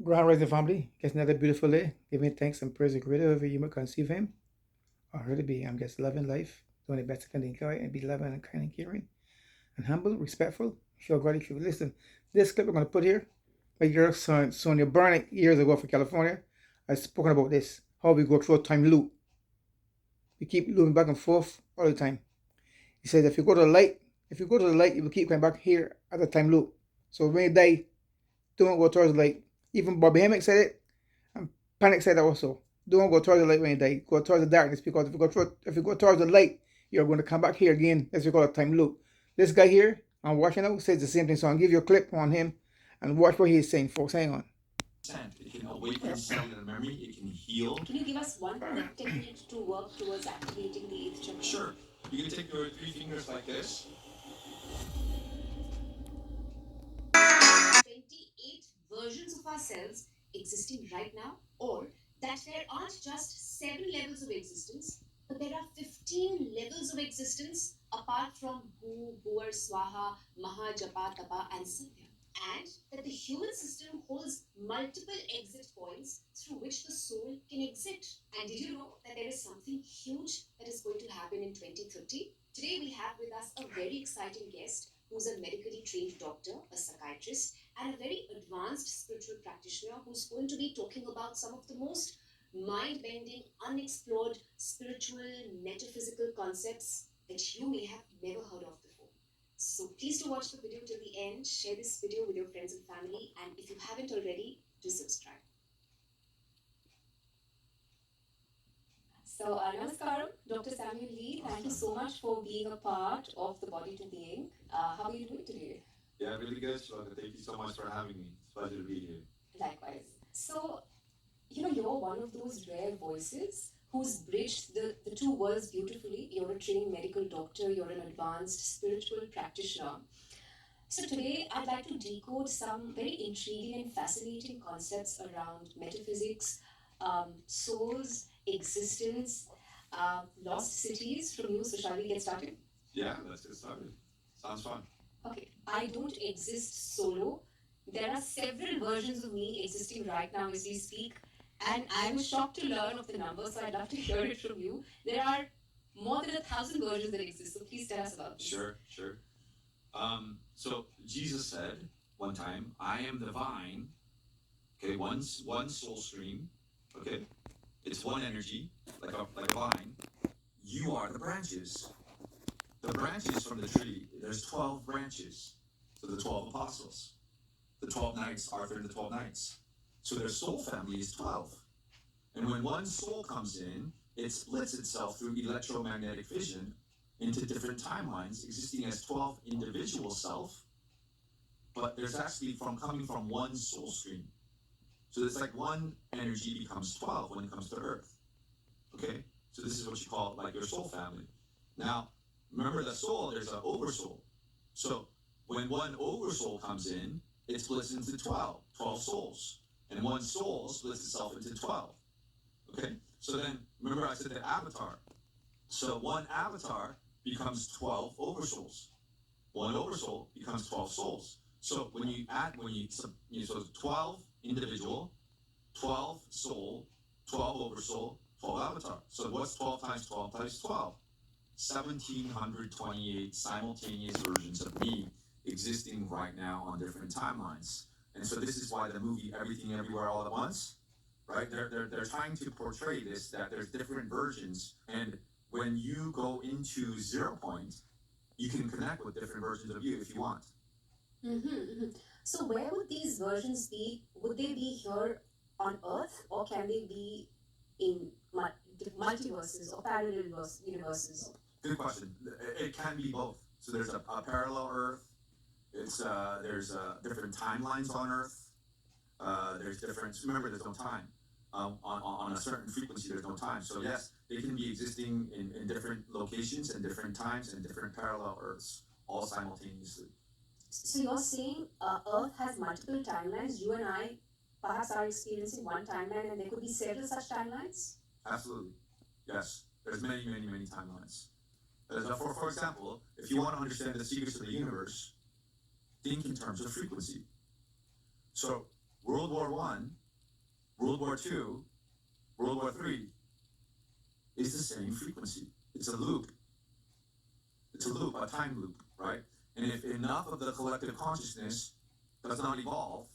Grand Rising family, it's another beautiful day. Giving thanks and praise and greater whoever you may conceive him or her to be. I'm just loving life, doing the best I can to enjoy and be loving and kind and caring and humble, respectful, show gratitude. Listen, this clip I'm going to put here, my girl Sonia Barnett years ago from California, I've spoken about this, how we go through a time loop. We keep looping back and forth all the time. He says if you go to the light, you will keep coming back here at the time loop. So when you die, don't go towards the light. Even Bobby Hemmick said it, and Panic said that also. Don't go towards the light when you die. Go towards the darkness because if you go towards the light, you're going to come back here again. That's what we call a time loop. This guy here, I'm watching now, says the same thing. So I'll give you a clip on him and watch what he's saying, folks. Hang on. It can awaken cellular memory. It can heal. Can you give us one technique to work towards activating the eighth chakra? Sure. You can take your three fingers like this. 28 versions of ourselves existing right now, or that there aren't just 7 levels of existence, but there are 15 levels of existence apart from Bhu, Bhuvar, Swaha, Maha, Japa, Tapa, and Sandhya. And that the human system holds multiple exit points through which the soul can exit. And did you know that there is something huge that is going to happen in 2030? Today we have with us a very exciting guest who's a medically trained doctor, a psychiatrist, and a very advanced spiritual practitioner who's going to be talking about some of the most mind-bending, unexplored spiritual, metaphysical concepts that you may have never heard of before. So please do watch the video till the end, share this video with your friends and family, and if you haven't already, do subscribe. So, Namaskaram, Dr. Samuel Lee. Thank you so much for being a part of the Body to Being. How are you doing today? Yeah, really good, Shloka. Thank you so much for having me. It's a pleasure to be here. Likewise. So, you're one of those rare voices who's bridged the two worlds beautifully. You're a trained medical doctor, you're an advanced spiritual practitioner. So, today I'd like to decode some very intriguing and fascinating concepts around metaphysics, souls, existence, lost cities from you. So, shall we get started? Yeah, let's get started. Sounds fun. Okay, I don't exist solo. There are several versions of me existing right now as we speak, and I was shocked to learn of the number, so I'd love to hear it from you. There are more than 1,000 versions that exist, so please tell us about this. Sure. So Jesus said one time, "I am the vine." Okay, one soul stream. Okay, it's one energy, like a vine. You are the branches. The branches from the tree. There's 12 branches. So the 12 apostles, the 12 knights, Arthur and the 12 knights. So their soul family is 12. And when one soul comes in, it splits itself through electromagnetic fission into different timelines, existing as 12 individual self, but there's actually coming from one soul stream. So it's like one energy becomes 12 when it comes to Earth. Okay? So this is what you call like your soul family. Now, remember the soul, there's an oversoul. So when one oversoul comes in, it splits into 12 souls. And one soul splits itself into 12. Okay? So then, remember I said the avatar. So one avatar becomes 12 oversouls. One oversoul becomes 12 souls. So so 12 individual, 12 soul, 12 oversoul, 12 avatar. So what's 12 times 12 times 12? 1,728 simultaneous versions of me existing right now on different timelines. And so this is why the movie Everything Everywhere All at Once, right? They're trying to portray this, that there's different versions, and when you go into 0 point, you can connect with different versions of you if you want. So where would these versions be? Would they be here on Earth, or can they be in multiverses or parallel universes? Good question. It can be both. So there's a parallel Earth. There's different timelines on Earth. There's different. Remember, there's no time. On a certain frequency, there's no time. So yes, they can be existing in different locations and different times and different parallel Earths, all simultaneously. So you're saying Earth has multiple timelines. You and I perhaps are experiencing one timeline, and there could be several such timelines? Absolutely. Yes. There's many timelines. For example, if you want to understand the secrets of the universe, think in terms of frequency. So World War One, World War Two, World War Three is the same frequency. It's a loop. It's a loop, a time loop, right? And if enough of the collective consciousness does not evolve,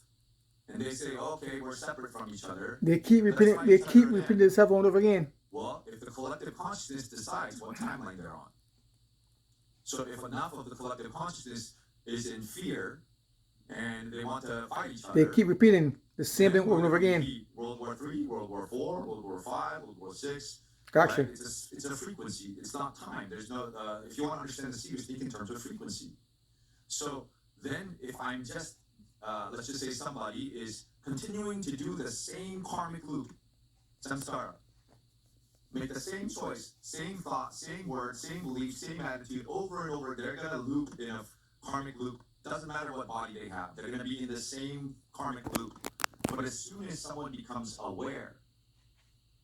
and they say, okay, we're separate from each other, They keep let's repeating. fight They each keep other repeating again. themselves over and over again. Well, if the collective consciousness decides what timeline they're on. So if enough of the collective consciousness is in fear and they want to fight each other, They keep repeating the same then thing over and over we're gonna again. repeat World War III, World War IV, World War V, World War VI. Gotcha. Right? It's a frequency. It's not time. There's no. If you want to understand the secret, think in terms of frequency. So then, if I'm just, let's just say somebody is continuing to do the same karmic loop, samsara, make the same choice, same thought, same word, same belief, same attitude over and over. They're gonna loop in a karmic loop. Doesn't matter what body they have. They're gonna be in the same karmic loop. But as soon as someone becomes aware,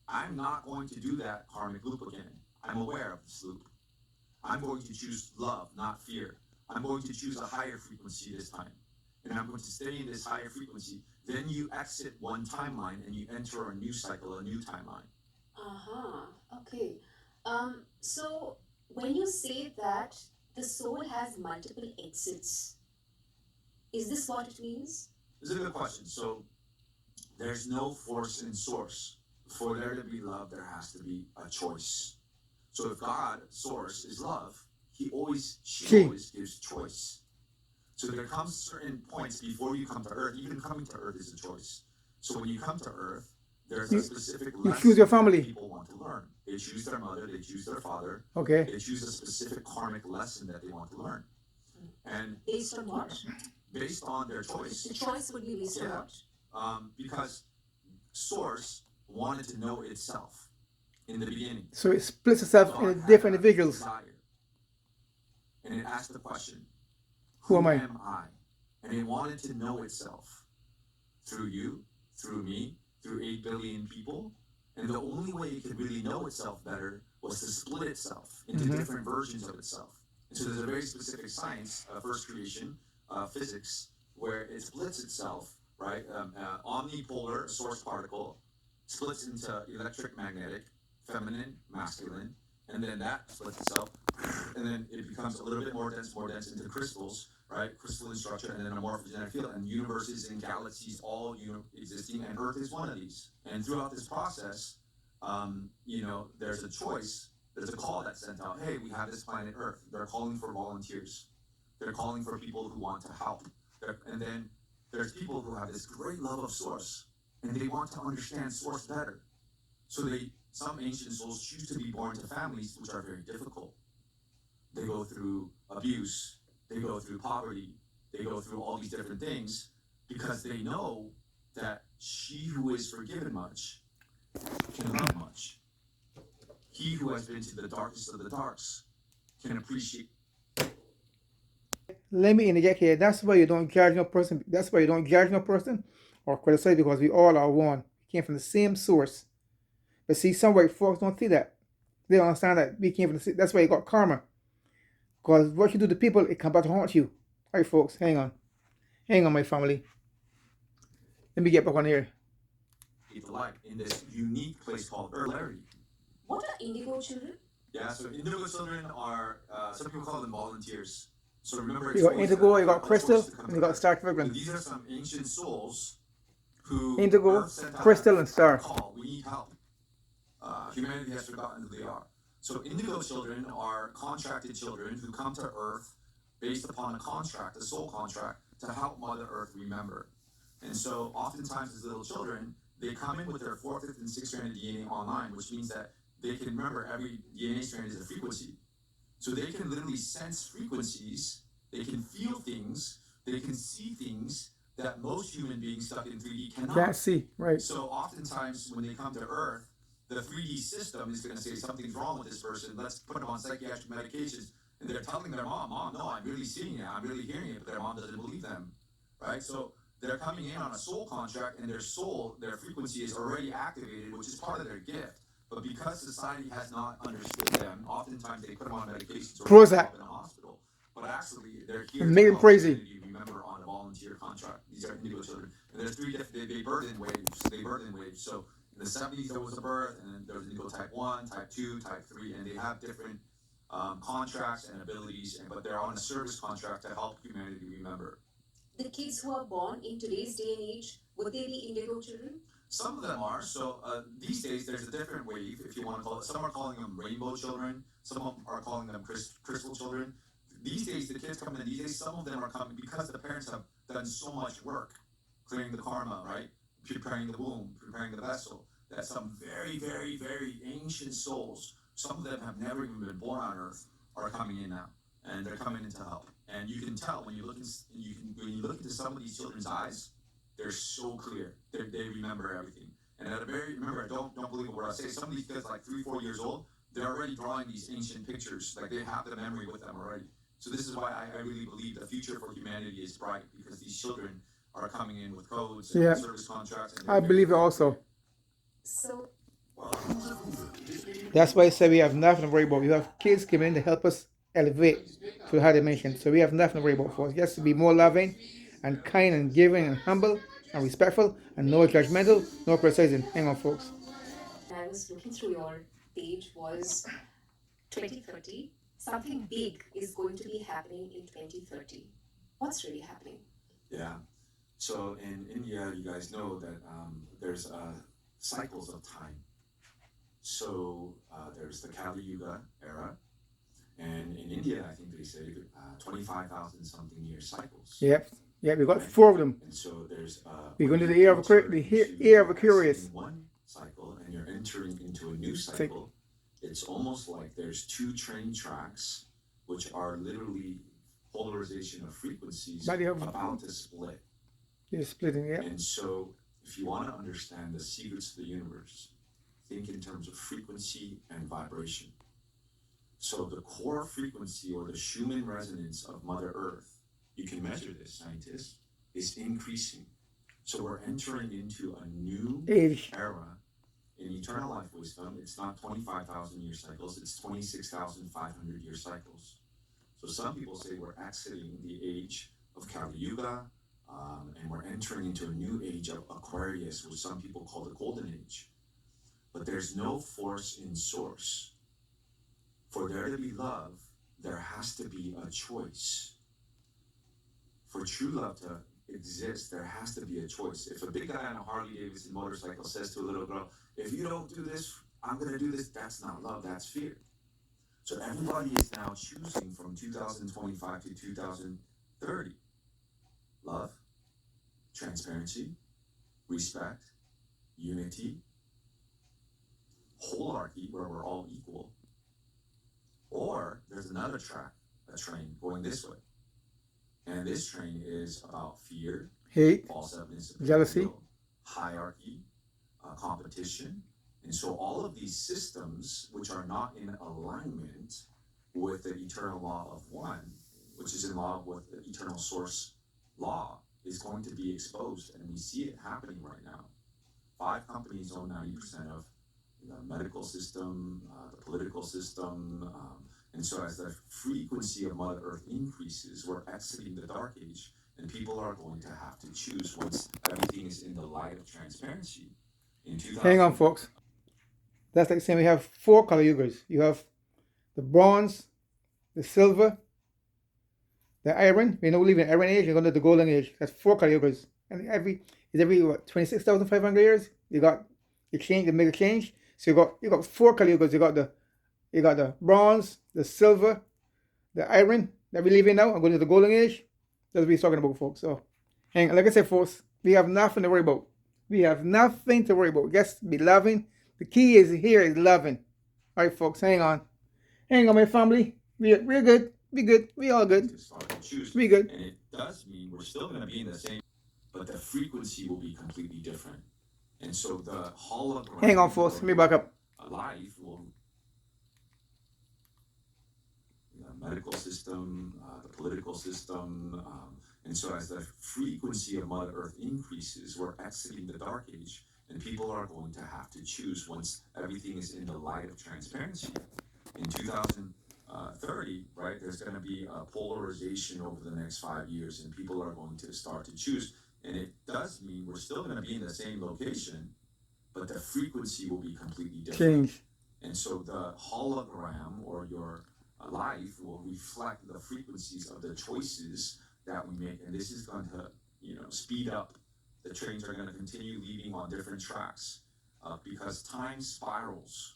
I'm not going to do that karmic loop again. I'm aware of this loop. I'm going to choose love, not fear. I'm going to choose a higher frequency this time. And I'm going to stay in this higher frequency. Then you exit one timeline and you enter a new cycle, a new timeline. Okay. So when you say that the soul has multiple exits, is this what it means? This is a good question. So there's no force in source. For there to be love, there has to be a choice. So if God, source, is love, she always gives choice. So there comes certain points before you come to earth. Even coming to earth is a choice. So when you come to earth, there's a specific lesson you choose your family. that people want to learn. They choose their mother, they choose their father. Okay. They choose a specific karmic lesson that they want to learn. And Based on what? based on their choice. The choice would be based on what? Because source wanted to know itself in the beginning. So it splits itself God into had different a individuals. desire. And it asked the question, Who am I? And it wanted to know itself through you, through me, through 8 billion people. And the only way it could really know itself better was to split itself into different versions of itself. And so there's a very specific science, first creation, physics, where it splits itself, right? Omnipolar source particle splits into electric, magnetic, feminine, masculine, and then that splits itself, and then it becomes a little bit more dense into crystals, right? Crystalline structure, and then a morphogenetic field, and universes and galaxies all existing, and Earth is one of these. And throughout this process, there's a choice, there's a call that's sent out. Hey, we have this planet Earth. They're calling for volunteers. They're calling for people who want to help. And then there's people who have this great love of Source, and they want to understand Source better. So some ancient souls choose to be born to families which are very difficult. They go through abuse, they go through poverty, they go through all these different things because they know that she who is forgiven much can love much. He who has been to the darkest of the darks can appreciate. Let me interject here. That's why you don't judge no person. That's why you don't judge no person or criticize, because we all are one. We came from the same source. But see, some white folks don't see that. They don't understand that we came from the same. That's why you got karma. Because what you do to people, it comes back to haunt you. All right, folks, hang on. Hang on, my family. Let me get back on here. The light in this unique place called Earth. What are indigo children? Yeah, so indigo children are, some people call them volunteers. So remember, You got Indigo, you got Crystal, and you got Star So Tribune. these are some ancient souls who Indigo, Earth sent out Crystal, and Star. Call, we need help. Humanity has forgotten who they are. So indigo children are contracted children who come to Earth based upon a contract, a soul contract, to help Mother Earth remember. And so oftentimes as little children, they come in with their 4th, 5th, and 6th stranded DNA online, which means that they can remember every DNA strand is a frequency. So they can literally sense frequencies, they can feel things, they can see things that most human beings stuck in 3D cannot. Can't see, right. So oftentimes when they come to Earth, the 3D system is going to say something's wrong with this person, let's put them on psychiatric medications. And they're telling their mom, no, I'm really seeing it, I'm really hearing it, but their mom doesn't believe them, right? So they're coming in on a soul contract, and their soul, their frequency is already activated, which is part of their gift. But because society has not understood them, oftentimes they put them on medications or Prozac. in a hospital. But actually, they're here Make to them crazy. help humanity remember, on a volunteer contract. These are indigo children, and there's three different. They birth in waves. They birth in waves. So in the 70s there was a birth, and then there was indigo type 1, type 2, type 3, and they have different contracts and abilities, but they're on a service contract to help humanity remember. The kids who are born in today's day and age, would they be indigo children? Some of them are. So these days, there's a different wave, if you want to call it. Some are calling them rainbow children. Some are calling them crystal children. These days, the kids coming in these days, some of them are coming because the parents have done so much work, clearing the karma, right? Preparing the womb, preparing the vessel. That some very, very, very ancient souls, some of them have never even been born on Earth, are coming in now, and they're coming in to help. And you can tell when you look into some of these children's eyes, they're so clear. They remember everything. And at a very, remember, don't believe a word I say. Some of these kids, like 3, 4 years old, they're already drawing these ancient pictures. Like they have the memory with them already. So this is why I really believe the future for humanity is bright, because these children are coming in with codes and service contracts. And I believe it also. So That's why I say we have nothing to worry about. We have kids coming in to help us elevate to the higher dimension. So we have nothing to worry about for us. Just to be more loving and kind and giving and humble and respectful and no judgmental, no criticizing. Hang on, folks. I was looking through your page was 2030. Something big is going to be happening in 2030. What's really happening? Yeah. So in India, you guys know that there's cycles of time. So there's the Kali Yuga era, and in India, I think they say 25,000 something year cycles. Yep. Yeah, we got 4 of them. And so there's We're going to the year of Aquarius. One cycle, and you're entering into a new cycle. It's almost like there's 2 train tracks, which are literally polarization of frequencies about to split. You're splitting, yeah. And so, if you want to understand the secrets of the universe, think in terms of frequency and vibration. So the core frequency, or the Schumann resonance of Mother Earth, you can measure this, scientists, is increasing. So we're entering into a new era in eternal life wisdom. It's not 25,000 year cycles, it's 26,500 year cycles. So some people say we're exiting the age of Kali Yuga, and we're entering into a new age of Aquarius, which some people call the Golden Age. But there's no force in source. For there to be love, there has to be a choice. For true love to exist, there has to be a choice. If a big guy on a Harley Davidson motorcycle says to a little girl, if you don't do this, I'm going to do this, that's not love, that's fear. So everybody is now choosing from 2025 to 2030. Love, transparency, respect, unity, holarchy, where we're all equal. Or there's another track, a train going this way. And this train is about fear, hate, false evidence, jealousy, hierarchy, competition. And so all of these systems, which are not in alignment with the eternal law of one, which is in law with the eternal source law, is going to be exposed. And we see it happening right now. 5 companies own 90% of the medical system, the political system. And so as the frequency of Mother Earth increases, we're exiting the dark age, and people are going to have to choose once everything is in the light of transparency. Hang on, folks. That's like saying we have 4 Kali Yugas. You have the bronze, the silver, the iron. We're not leaving the iron age, you're going to the golden age. That's 4 Kali Yugas. And every what, 26,500 years, you got the change, the mega change. So you got 4 Kali Yugas. You got the bronze, the silver, the iron that we live in now. I'm going to the golden age. That's what we're talking about, folks. So, and like I said, folks, we have nothing to worry about. We have nothing to worry about. Just be loving. The key is here is loving. All right, folks, hang on. Hang on, my family. We're good. Be good. We all good. We good. And it does mean we're still going to be in the same, but the frequency will be completely different. And so the hologram. Hang on, folks. Let me back up. Life will. The medical system, the political system. And so as the frequency of Mother Earth increases, we're exiting the dark age. And people are going to have to choose once everything is in the light of transparency. In 30, right, there's going to be a polarization over the next 5 years, and people are going to start to choose. And it does mean we're still going to be in the same location, but the frequency will be completely different. Change. And so the hologram or your life will reflect the frequencies of the choices that we make. And this is going to, speed up. The trains are going to continue leaving on different tracks because time spirals,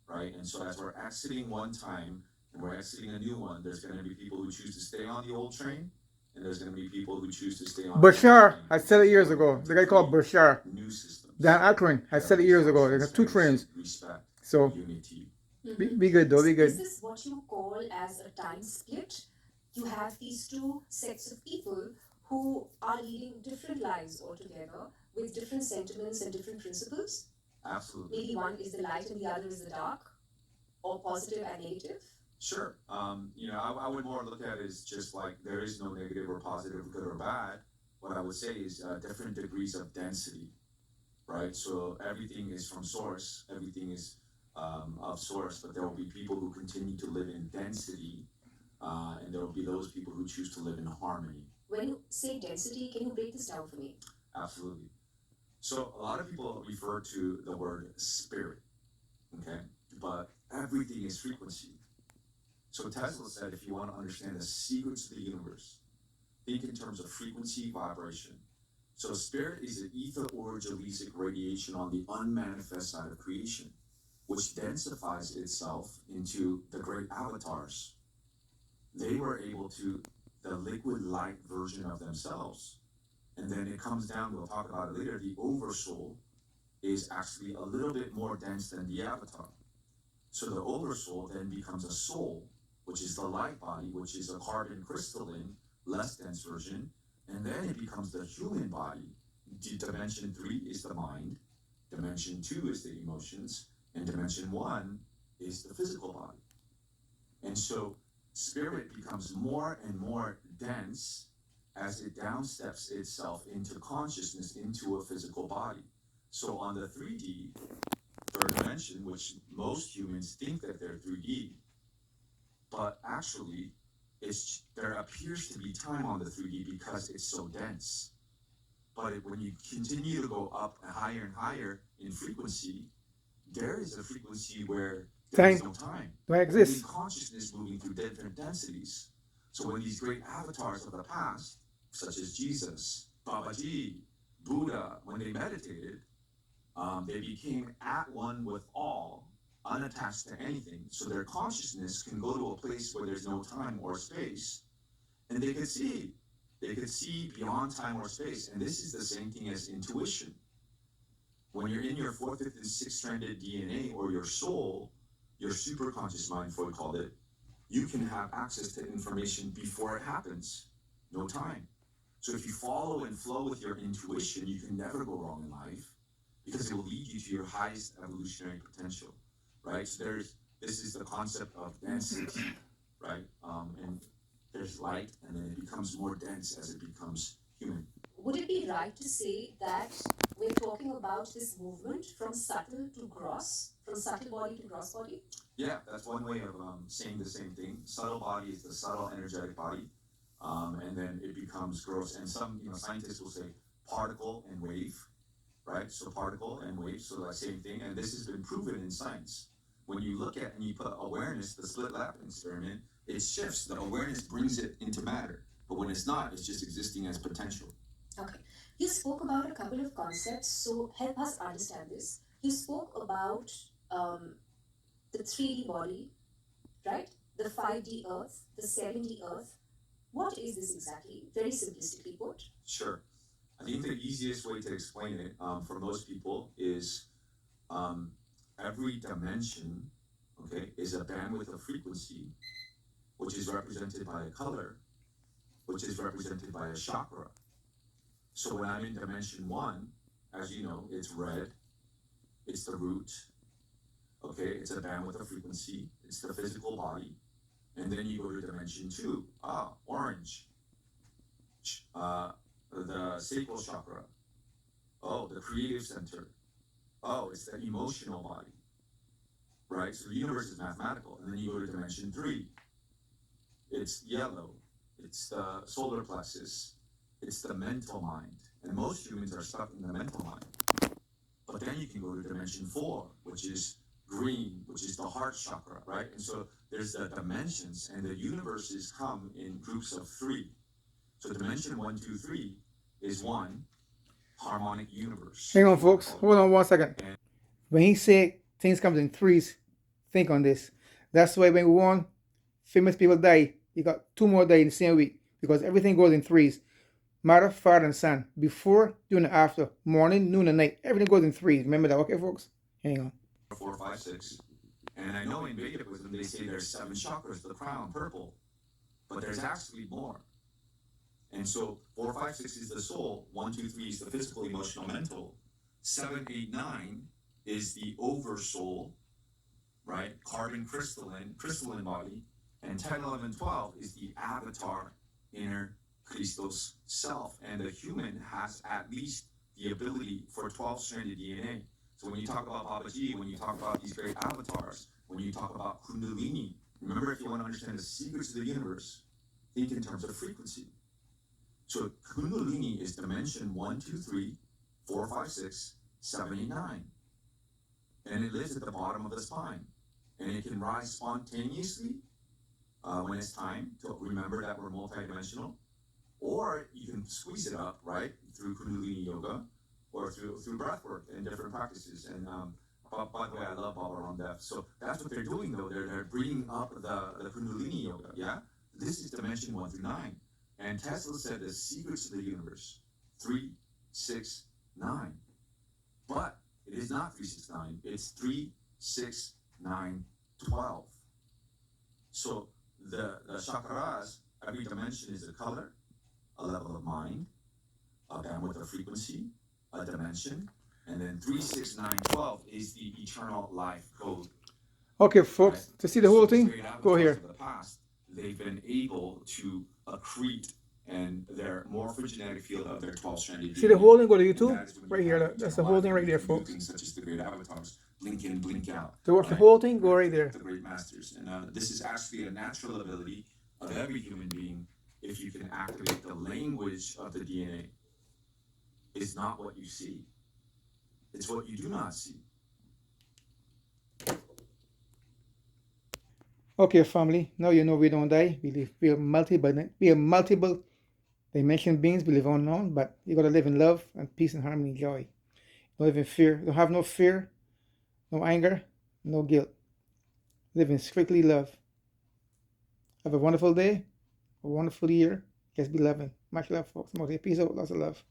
right? And so as we're exiting one time and we're exiting a new one, there's going to be people who choose to stay on the old train, and there's going to be people who choose to stay on Bashar, I said it years ago. The guy called Bashar. New systems. Dan Aykroyd, I said it years ago. There's 2 trains. Respect, So unity. be good though, be good. Is this what you call as a time split? You have these two sets of people who are leading different lives altogether with different sentiments and different principles. Absolutely. Maybe one is the light and the other is the dark, or positive and negative. Sure. I would more look at it as just like there is no negative or positive, good or bad. What I would say is different degrees of density, right? So everything is from source, everything is of source, but there will be people who continue to live in density, and there will be those people who choose to live in harmony. When you say density, can you break this down for me? Absolutely. So a lot of people refer to the word spirit, okay? But everything is frequency. So Tesla said, if you want to understand the secrets of the universe, think in terms of frequency, vibration. So spirit is an ether or gelesic radiation on the unmanifest side of creation, which densifies itself into the great avatars. They were able to, the liquid light version of themselves. And then it comes down, we'll talk about it later, the oversoul is actually a little bit more dense than the avatar. So the oversoul then becomes a soul, which is the light body, which is a carbon crystalline, less dense version. And then it becomes the human body. Dimension 3 is the mind, dimension 2 is the emotions, and dimension 1 is the physical body. And so spirit becomes more and more dense as it downsteps itself into consciousness, into a physical body. So on the 3D, third dimension, which most humans think that they're 3D, but actually there appears to be time on the 3D because it's so dense. But when you continue to go up higher and higher in frequency, there is a frequency where there is no time. Don't exist. Only consciousness moving through different densities. So when these great avatars of the past, such as Jesus, Babaji, Buddha, when they meditated, they became at one with all, unattached to anything. So their consciousness can go to a place where there's no time or space, and they could see. They could see beyond time or space. And this is the same thing as intuition. When you're in your 4th, 5th, and 6th stranded DNA, or your soul, your superconscious mind, Freud called it, you can have access to information before it happens. No time. So if you follow and flow with your intuition, you can never go wrong in life because it will lead you to your highest evolutionary potential, right? So this is the concept of density, right? And there's light, and then it becomes more dense as it becomes human. Would it be right to say that we're talking about this movement from subtle to gross, from subtle body to gross body? Yeah, that's one way of saying the same thing. Subtle body is the subtle energetic body, and then it becomes gross. And some scientists will say particle and wave, right? So particle and wave, so that same thing. And this has been proven in science. When you look at and you put awareness, the split lap experiment, it shifts. The awareness brings it into matter. But when it's not, it's just existing as potential. Okay. You spoke about a couple of concepts, so help us understand this. You spoke about the 3D body, right? The 5D earth, the 7D earth. What is this exactly? Very simplistically put. Sure. I think the easiest way to explain it for most people is every dimension, okay, is a bandwidth of frequency, which is represented by a color, which is represented by a chakra. So when I'm in dimension 1, as you know, it's red, it's the root, okay, it's a bandwidth of frequency, it's the physical body. And then you go to dimension 2, orange, the sacral chakra, the creative center, it's the emotional body, right? So the universe is mathematical. And then you go to dimension 3, It's yellow. It's the solar plexus. It's the mental mind. And most humans are stuck in the mental mind. But then you can go to dimension 4, which is green, which is the heart chakra, right? And so there's the dimensions, and the universes come in groups of 3. So dimension 1, 2, 3 is one harmonic universe. Hang on, folks. Hold on 1 second. When he said things comes in threes, think on this. That's why when one famous people die, you got 2 more die in the same week, because everything goes in threes. Mother, father, and son. Before, during, and after. Morning, noon, and night. Everything goes in threes. Remember that, okay, folks? Hang on. 4, 5, 6. And I know in Vedic wisdom they say there's 7 chakras, the crown, purple. But there's actually more. And so 4, 5, 6 is the soul. 1, 2, 3 is the physical, emotional, mental. 7, 8, 9 is the oversoul, right? Carbon crystalline body. And 10, 11, 12 is the avatar, inner Christos self. And the human has at least the ability for 12-stranded DNA. So when you talk about Babaji, when you talk about these great avatars, when you talk about Kundalini, remember, if you want to understand the secrets of the universe, think in terms of frequency. So Kundalini is dimension 1, 2, 3, 4, 5, 6, 7, 8, 9. And it lives at the bottom of the spine. And it can rise spontaneously when it's time to remember that we're multidimensional. Or you can squeeze it up, right, through Kundalini Yoga or through breath work and different practices. And by the way, I love Baba Ramdev. So that's what they're doing, though. They're bringing up the Kundalini Yoga, yeah? This is dimension 1 through 9. And Tesla said the secrets of the universe, 3, 6, 9. But it is not 3, 6, 9. It's 3, 6, 9, 12. So the chakras, every dimension is a color, a level of mind, a bandwidth of frequency, a dimension, and then 3, 6, 9, 12 is the eternal life code. Okay, folks, Right? to see the whole So thing, these great go avatars here. of the past, they've been able to accrete and their morphogenetic field of their 12-stranded See the DNA. whole thing, go to And YouTube, that is when right you here. have That's the eternal whole life, thing right and there, you can do folks. things such as the great avatars, blink in, blink out. To watch the right? whole thing, go right there. The great masters. And this is actually a natural ability of every human being if you can activate the language of the DNA. It's not what you see. It's what you do not see. Okay, family. Now you know we don't die. We are multiple dimension beings. We live on, but you gotta live in love and peace and harmony and joy. Don't live in fear. Don't have no fear, no anger, no guilt. Live in strictly love. Have a wonderful day, a wonderful year. Just be loving. Much love, folks. Peace out. Lots of love.